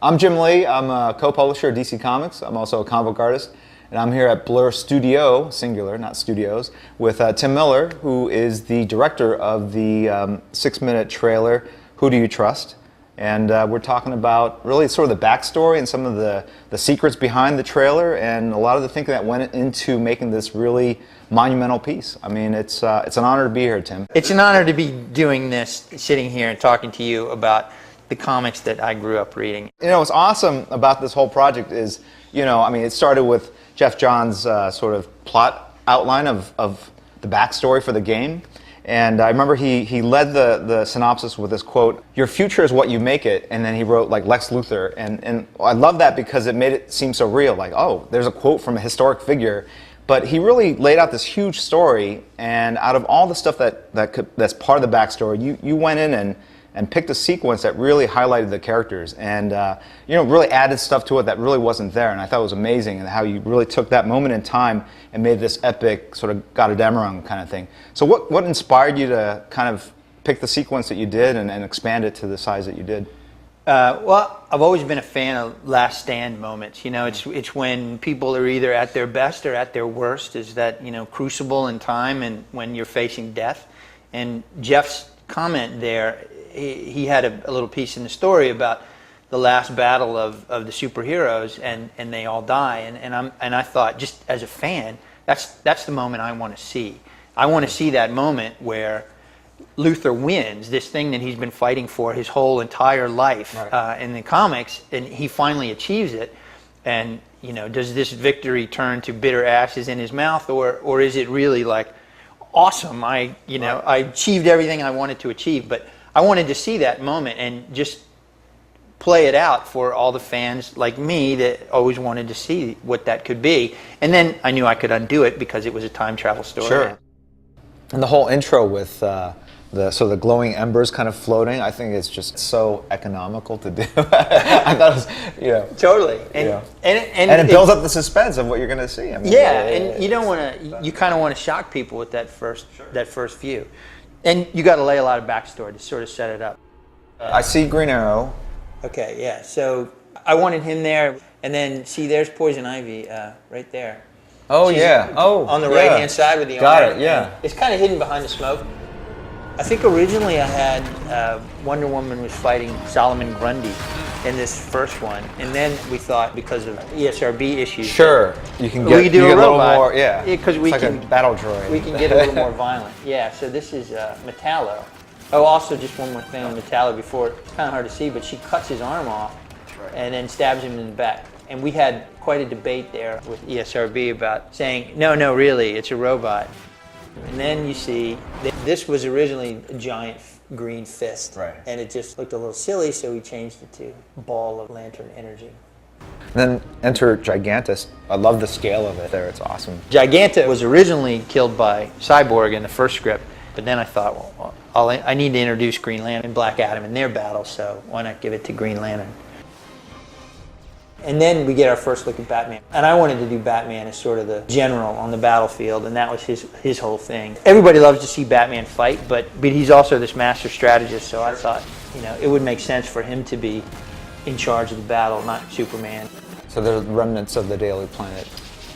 I'm Jim Lee. I'm a co-publisher of DC Comics. I'm also a comic book artist. And I'm here at Blur Studio, singular, not studios, with Tim Miller, who is the director of the 6-minute trailer, Who Do You Trust? And we're talking about really sort of the backstory and some of the secrets behind the trailer and a lot of the thinking that went into making this really monumental piece. I mean, it's an honor to be here, Tim. It's an honor to be doing this, sitting here and talking to you about the comics that I grew up reading. You know, what's awesome about this whole project is, you know, I mean, it started with Jeff Johns' sort of plot outline of the backstory for the game. And I remember he led the synopsis with this quote, "Your future is what you make it," and then he wrote like Lex Luthor. And I love that because it made it seem so real, like, oh, there's a quote from a historic figure. But he really laid out this huge story, and out of all the stuff that's part of the backstory, you went in and picked a sequence that really highlighted the characters and you know, really added stuff to it that really wasn't there. And I thought it was amazing, and how you really took that moment in time and made this epic sort of Götterdämmerung kind of thing. So what inspired you to kind of pick the sequence that you did and expand it to the size that you did? Well, I've always been a fan of last stand moments. You know, it's when people are either at their best or at their worst, is that, you know, crucible in time and when you're facing death. And Jeff's comment there, he had a little piece in the story about the last battle of the superheroes, and they all die. And I thought, just as a fan, that's the moment I want to see. I want to see that moment where Luthor wins this thing that he's been fighting for his whole entire life, right, in the comics, and he finally achieves it. And, you know, does this victory turn to bitter ashes in his mouth, or is it really like, awesome, I achieved everything I wanted to achieve? But I wanted to see that moment and just play it out for all the fans like me that always wanted to see what that could be. And then I knew I could undo it because it was a time travel story. Sure. And the whole intro with the glowing embers kind of floating, I think it's just so economical to do. I thought it was, you know. Totally. And it builds up the suspense of what you're going to see. I mean, yeah, and you don't want to, you kind of want to shock people with that first view. And you got to lay a lot of backstory to sort of set it up. I see Green Arrow. Okay, yeah. So I wanted him there, and then see, there's Poison Ivy right there. Oh, yeah. Oh, on the right-hand side with the arm. Got it, yeah. It's kind of hidden behind the smoke. I think originally I had Wonder Woman was fighting Solomon Grundy in this first one, and then we thought, because of ESRB issues, sure, you can do a little robot, more, yeah, because we like can a battle droid. We can get a little more violent. Yeah. So this is Metallo. Oh, also just one more thing on Metallo before, it's kind of hard to see, but she cuts his arm off, and then stabs him in the back. And we had quite a debate there with ESRB about saying, no, really, it's a robot. And then you see, this was originally a giant green fist. Right. And it just looked a little silly, so we changed it to ball of lantern energy. And then enter Gigantus. I love the scale of it there, it's awesome. Giganta was originally killed by Cyborg in the first script, but then I thought, well, I need to introduce Green Lantern and Black Adam in their battle, so why not give it to Green Lantern? And then we get our first look at Batman. And I wanted to do Batman as sort of the general on the battlefield, and that was his whole thing. Everybody loves to see Batman fight, but he's also this master strategist, so I thought, you know, it would make sense for him to be in charge of the battle, not Superman. So there's remnants of the Daily Planet.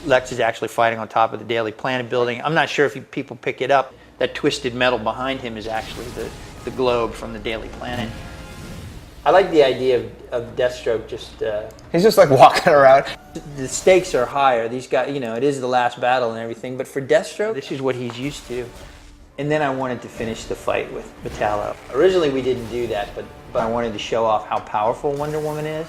Lex is actually fighting on top of the Daily Planet building. I'm not sure if people pick it up. That twisted metal behind him is actually the globe from the Daily Planet. I like the idea of Deathstroke just... he's just like walking around. The stakes are higher. These guys, you know, it is the last battle and everything, but for Deathstroke, this is what he's used to. And then I wanted to finish the fight with Metallo. Originally we didn't do that, but I wanted to show off how powerful Wonder Woman is.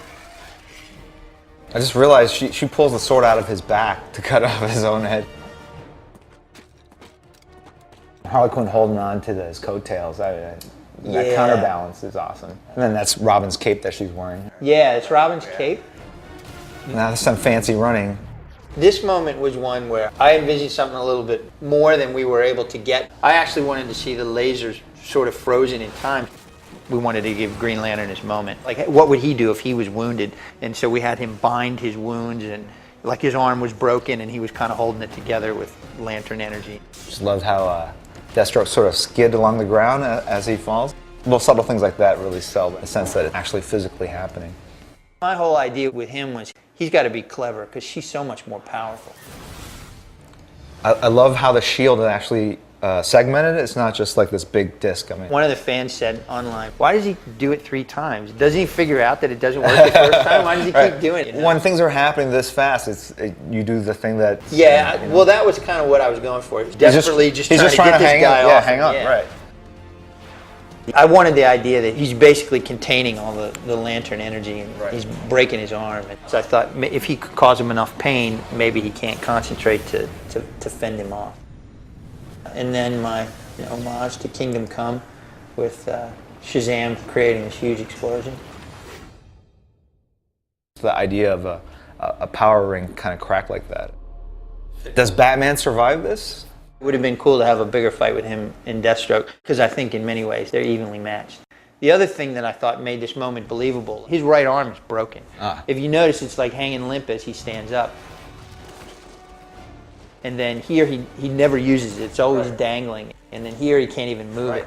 I just realized she pulls the sword out of his back to cut off his own head. Harley Quinn holding on to his coattails. That counterbalance is awesome. And then that's Robin's cape that she's wearing. Yeah, it's Robin's cape. Now that's some fancy running. This moment was one where I envisioned something a little bit more than we were able to get. I actually wanted to see the lasers sort of frozen in time. We wanted to give Green Lantern his moment. Like, what would he do if he was wounded? And so we had him bind his wounds, and like his arm was broken and he was kind of holding it together with lantern energy. Just loved how Deathstroke sort of skid along the ground as he falls. Little subtle things like that really sell the sense that it's actually physically happening. My whole idea with him was he's got to be clever because she's so much more powerful. I love how the shield is actually segmented. It's not just like this big disc. I mean, one of the fans said online, why does he do it 3 times? Doesn't he figure out that it doesn't work the first time? Why does he keep doing it? When things are happening this fast, you do the thing that... Yeah, well, that was kind of what I was going for. Desperately he's just trying to get this guy off. Hang on, right. I wanted the idea that he's basically containing all the lantern energy and he's breaking his arm. So I thought if he could cause him enough pain, maybe he can't concentrate to fend him off. And then my homage to Kingdom Come with Shazam creating this huge explosion. The idea of a power ring kind of crack like that. Does Batman survive this? It would have been cool to have a bigger fight with him and Deathstroke, because I think in many ways they're evenly matched. The other thing that I thought made this moment believable, his right arm is broken. If you notice, it's like hanging limp as he stands up. And then here he never uses it, it's always dangling. And then here he can't even move it.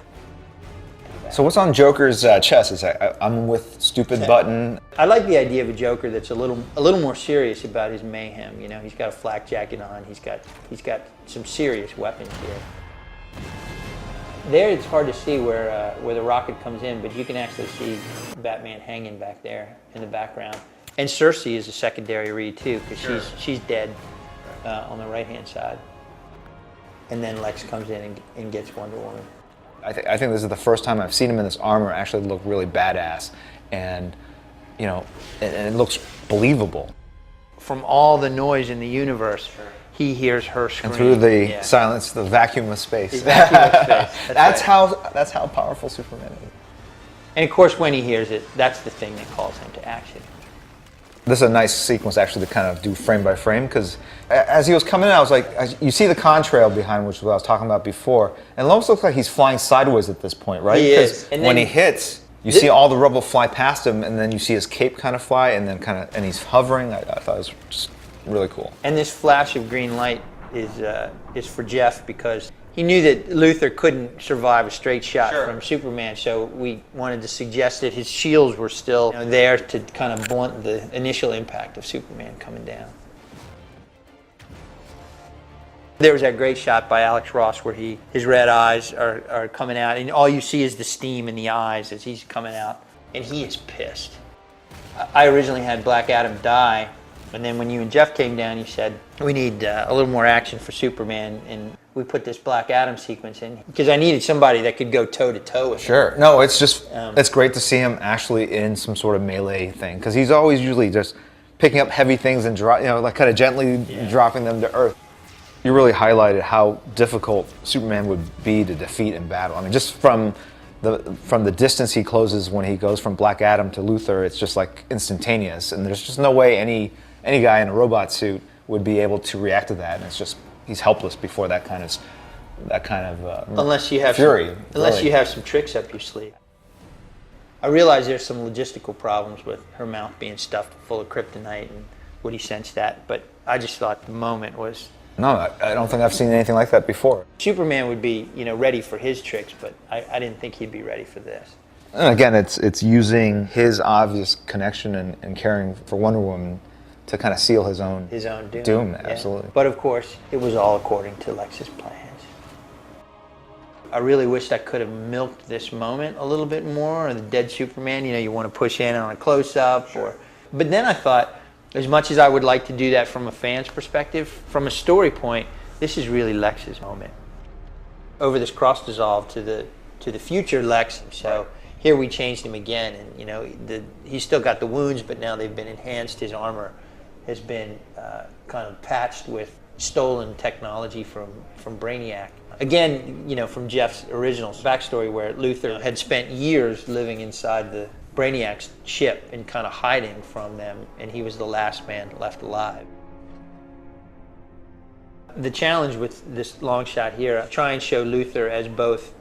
So what's on Joker's chest? Is I'm with stupid button. I like the idea of a Joker that's a little more serious about his mayhem. You know, he's got a flak jacket on. He's got some serious weapons here. There, it's hard to see where the rocket comes in, but you can actually see Batman hanging back there in the background. And Cersei is a secondary read too, because she's dead on the right-hand side. And then Lex comes in and gets Wonder Woman. I think this is the first time I've seen him in this armor actually look really badass, and and it looks believable. From all the noise in the universe, he hears her scream. And through the silence, the vacuum of space. The vacuum of space. That's how powerful Superman is. And of course, when he hears it, that's the thing that calls him to action. This is a nice sequence actually to kind of do frame by frame, because as he was coming in, I was like, you see the contrail behind, which was what I was talking about before, and it almost looks like he's flying sideways at this point, right? He is. Because when he hits, you see all the rubble fly past him, and then you see his cape kind of fly, and then and he's hovering. I thought it was just really cool. And this flash of green light is for Jeff, because he knew that Luthor couldn't survive a straight shot from Superman, so we wanted to suggest that his shields were still there to kind of blunt the initial impact of Superman coming down. There was that great shot by Alex Ross where his red eyes are coming out, and all you see is the steam in the eyes as he's coming out, and he is pissed. I originally had Black Adam die, and then when you and Jeff came down, you said, we need a little more action for Superman, and we put this Black Adam sequence in because I needed somebody that could go toe-to-toe with him. Sure. No, it's just, it's great to see him actually in some sort of melee thing, because he's always usually just picking up heavy things and like kind of gently dropping them to earth. You really highlighted how difficult Superman would be to defeat in battle. I mean, just from the distance he closes when he goes from Black Adam to Luthor, it's just like instantaneous, and there's just no way any guy in a robot suit would be able to react to that. And it's just, he's helpless before that kind of unless you have fury. Unless you have some tricks up your sleeve. I realize there's some logistical problems with her mouth being stuffed full of kryptonite, and Woody sensed that, but I just thought the moment was... No, I don't think I've seen anything like that before. Superman would be, ready for his tricks, but I didn't think he'd be ready for this. And again, it's using his obvious connection and caring for Wonder Woman to kind of seal his own doom. Absolutely. But of course, it was all according to Lex's plans. I really wished I could have milked this moment a little bit more, or the dead Superman, you want to push in on a close-up. But then I thought, as much as I would like to do that from a fan's perspective, from a story point, this is really Lex's moment. Over this cross-dissolve to the future Lex, so here we changed him again, and he's still got the wounds, but now they've been enhanced. His armor has been kind of patched with stolen technology from Brainiac. Again, from Jeff's original backstory, where Luthor had spent years living inside the Brainiac's ship and kind of hiding from them, and he was the last man left alive. The challenge with this long shot here, try and show Luthor as both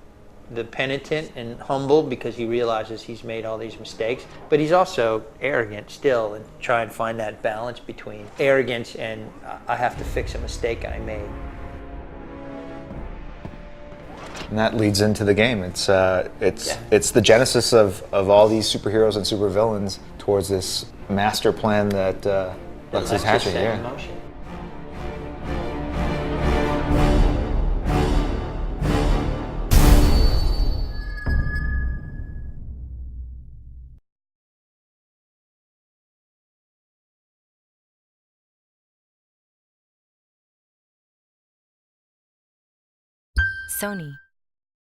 the penitent and humble, because he realizes he's made all these mistakes, but he's also arrogant still, and try and find that balance between arrogance and I have to fix a mistake I made. And that leads into the game. It's the genesis of all these superheroes and supervillains towards this master plan that Lex is hatching. Set in motion. Sony.